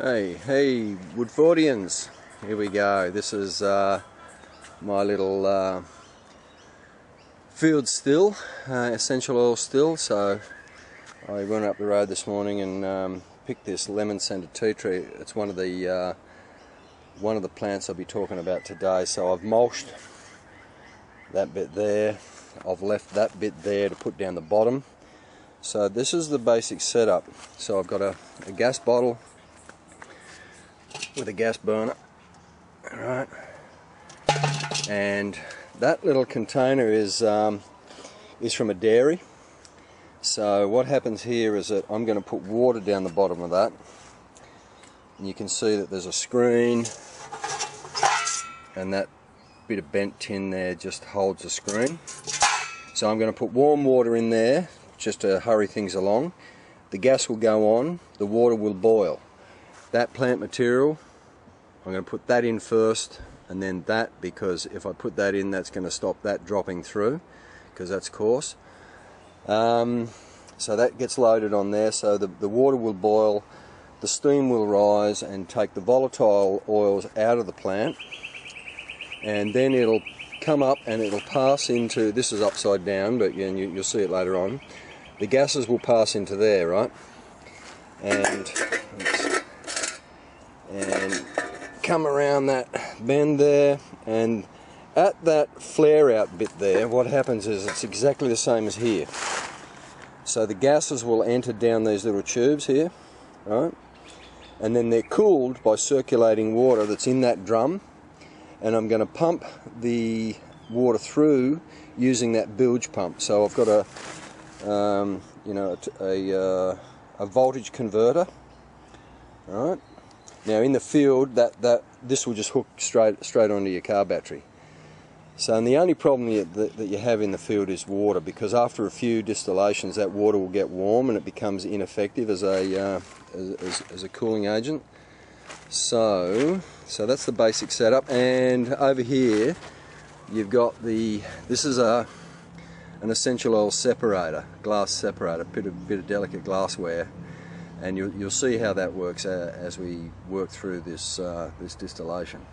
Hey, Woodfordians, here we go. This is my little field still, essential oil still. So I went up the road this morning and picked this lemon-scented tea tree. It's one of the plants I'll be talking about today. So I've mulched that bit there. I've left that bit there to put down the bottom. So this is the basic setup. So I've got a gas bottle with a gas burner, alright, and that little container is from a dairy. So what happens here is that I'm going to put water down the bottom of that, and you can see that there's a screen, and that bit of bent tin there just holds the screen. So I'm going to put warm water in there just to hurry things along. The gas will go on, the water will boil. That plant material, I'm going to put that in first, and then that, because if I put that in, that's going to stop that dropping through, because that's coarse. So that gets loaded on there, so the water will boil, the steam will rise and take the volatile oils out of the plant, and then it'll come up and it'll pass into, this is upside down, but you'll see it later on, the gases will pass into there, right? And come around that bend there, and at that flare out bit there, what happens is it's exactly the same as here. So the gases will enter down these little tubes here, right? And then they're cooled by circulating water that's in that drum, and I'm going to pump the water through using that bilge pump. So I've got a voltage converter, right? Now in the field, this will just hook straight onto your car battery. So, and the only problem that you have in the field is water, because after a few distillations, that water will get warm and it becomes ineffective as a cooling agent. So that's the basic setup. And over here, you've got this is an essential oil separator, glass separator, bit of delicate glassware. And you'll see how that works as we work through this distillation.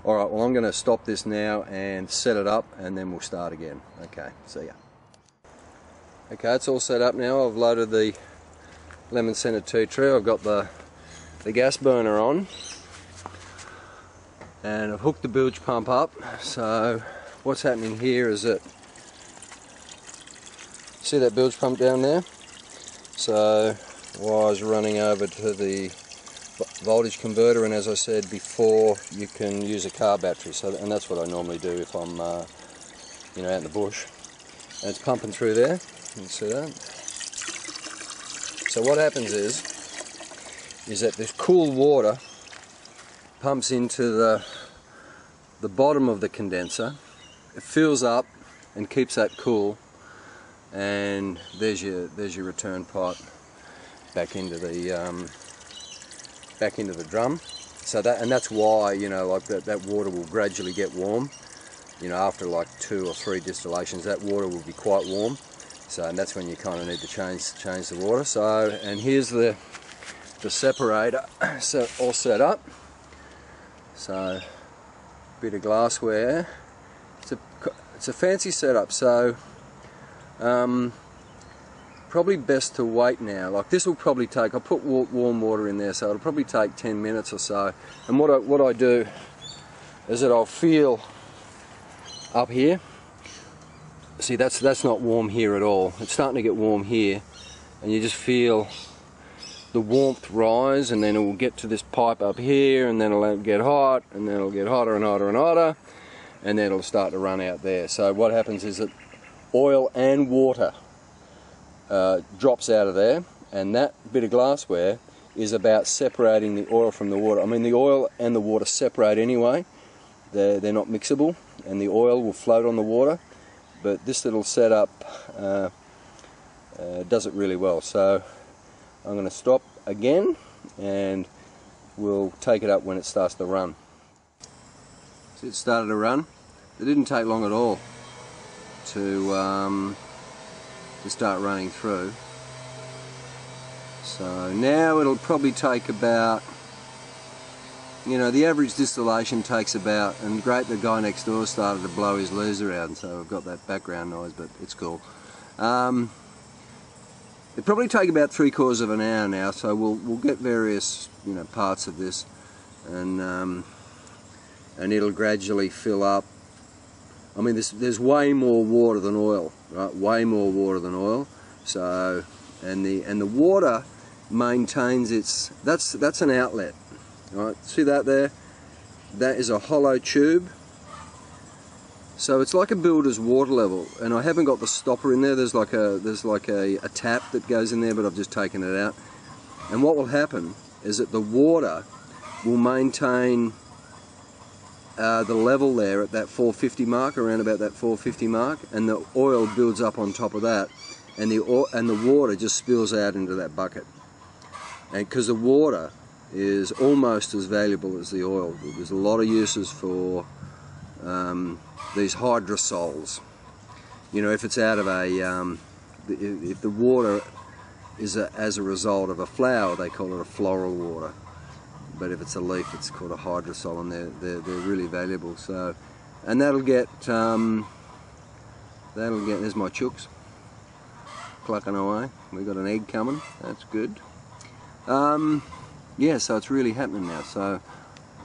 Alright, well I'm going to stop this now and set it up, and then we'll start again. Okay, see ya. Okay, it's all set up now. I've loaded the lemon-scented tea tree. I've got the gas burner on, and I've hooked the bilge pump up. So what's happening here is that, see that bilge pump down there? So wires running over to the voltage converter, and as I said before, you can use a car battery. So, and that's what I normally do if I'm out in the bush. And it's pumping through there. You can see that. So what happens is that this cool water pumps into the bottom of the condenser. It fills up and keeps that cool, and there's your return pipe back into the drum. So that's why like that water will gradually get warm. After like 2 or 3 distillations, that water will be quite warm. So, and that's when you kind of need to change the water. So, and here's the separator, so all set up. So, bit of glassware. It's a fancy setup. So. Probably best to wait now. Like this will probably take, I'll put warm water in there, so it'll probably take 10 minutes or so. And what I do is that I'll feel up here. See, that's not warm here at all. It's starting to get warm here, and you just feel the warmth rise, and then it will get to this pipe up here, and then it'll get hot, and then it'll get hotter and hotter and hotter, and then it'll start to run out there. So what happens is that oil and water drops out of there, and that bit of glassware is about separating the oil from the water. I mean, the oil and the water separate anyway. They're not mixable, and the oil will float on the water, but this little setup does it really well. So I'm going to stop again, and we'll take it up when it starts to run. So it started to run. It didn't take long at all to start running through. So now it'll probably take about you know, the average distillation takes about, and great, the guy next door started to blow his leaves around, so I've got that background noise, but it's cool. It probably take about 3/4 of an hour now, so we'll get various, you know, parts of this, and it'll gradually fill up. I mean, there's way more water than oil, right? Way more water than oil. So, and the water maintains its. That's an outlet, right? See that there? That is a hollow tube. So it's like a builder's water level, and I haven't got the stopper in there. There's like a tap that goes in there, but I've just taken it out. And what will happen is that the water will maintain the level there at that 450 mark, around about that 450 mark, and the oil builds up on top of that, and the water just spills out into that bucket. And because the water is almost as valuable as the oil, there's a lot of uses for these hydrosols. You know, if it's out of a, if the water is as a result of a flower, they call it a floral water. But if it's a leaf, it's called a hydrosol, and they're really valuable. So, and that'll get. There's my chooks clucking away. We got an egg coming. That's good. Yeah, so it's really happening now. So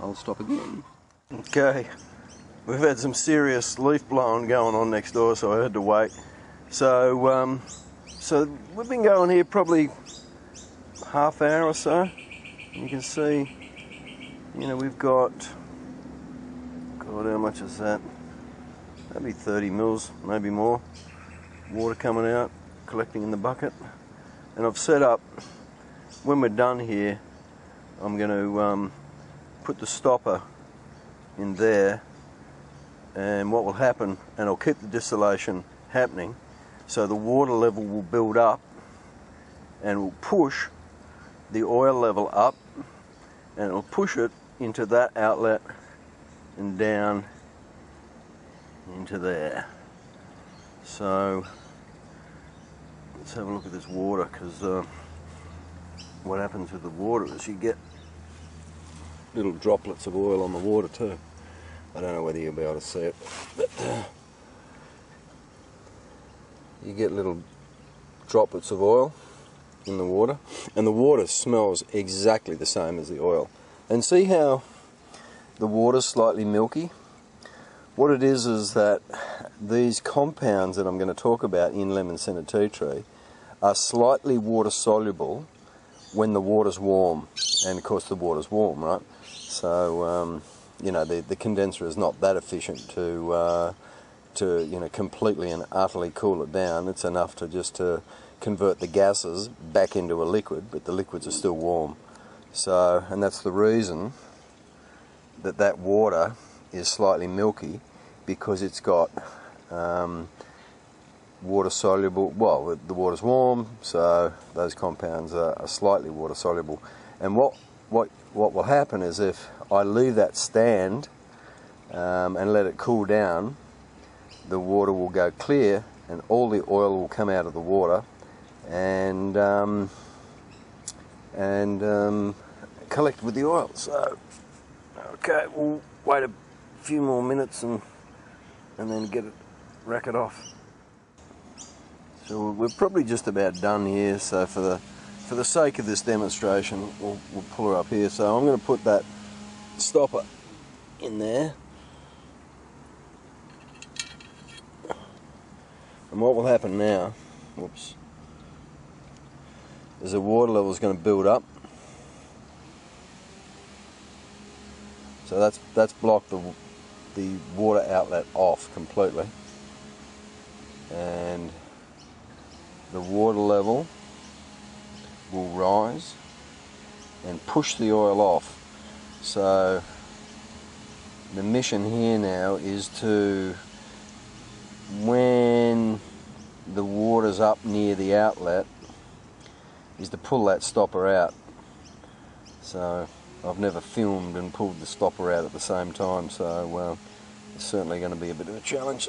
I'll stop again. Okay, we've had some serious leaf blowing going on next door, so I had to wait. So, so we've been going here probably half hour or so. You can see, you know, we've got, God, how much is that? Maybe 30 mils, maybe more, water coming out, collecting in the bucket. And I've set up, when we're done here, I'm going to put the stopper in there, and what will happen, and I'll keep the distillation happening, so the water level will build up and will push the oil level up, and it'll push it into that outlet and down into there. So let's have a look at this water, because what happens with the water is you get little droplets of oil on the water too. I don't know whether you'll be able to see it, but you get little droplets of oil in the water, and the water smells exactly the same as the oil. And see how the water's slightly milky? What it is that these compounds that I'm going to talk about in lemon-scented tea tree are slightly water soluble when the water's warm, and of course the water's warm, right? So you know, the condenser is not that efficient to you know, completely and utterly cool it down. It's enough to just to convert the gases back into a liquid, but the liquids are still warm. So, and that's the reason that water is slightly milky, because it's got water soluble. Well, the water's warm, so those compounds are slightly water soluble. And what will happen is, if I leave that stand and let it cool down, the water will go clear, and all the oil will come out of the water and collect with the oil. So, okay, we'll wait a few more minutes and then rack it off. So we're probably just about done here. So for the sake of this demonstration, we'll pull her up here. So I'm going to put that stopper in there, and what will happen now, whoops, is the water level is going to build up. So that's blocked the water outlet off completely, and the water level will rise and push the oil off. So the mission here now is to, when the water's up near the outlet, is to pull that stopper out. So I've never filmed and pulled the stopper out at the same time, so it's certainly going to be a bit of a challenge.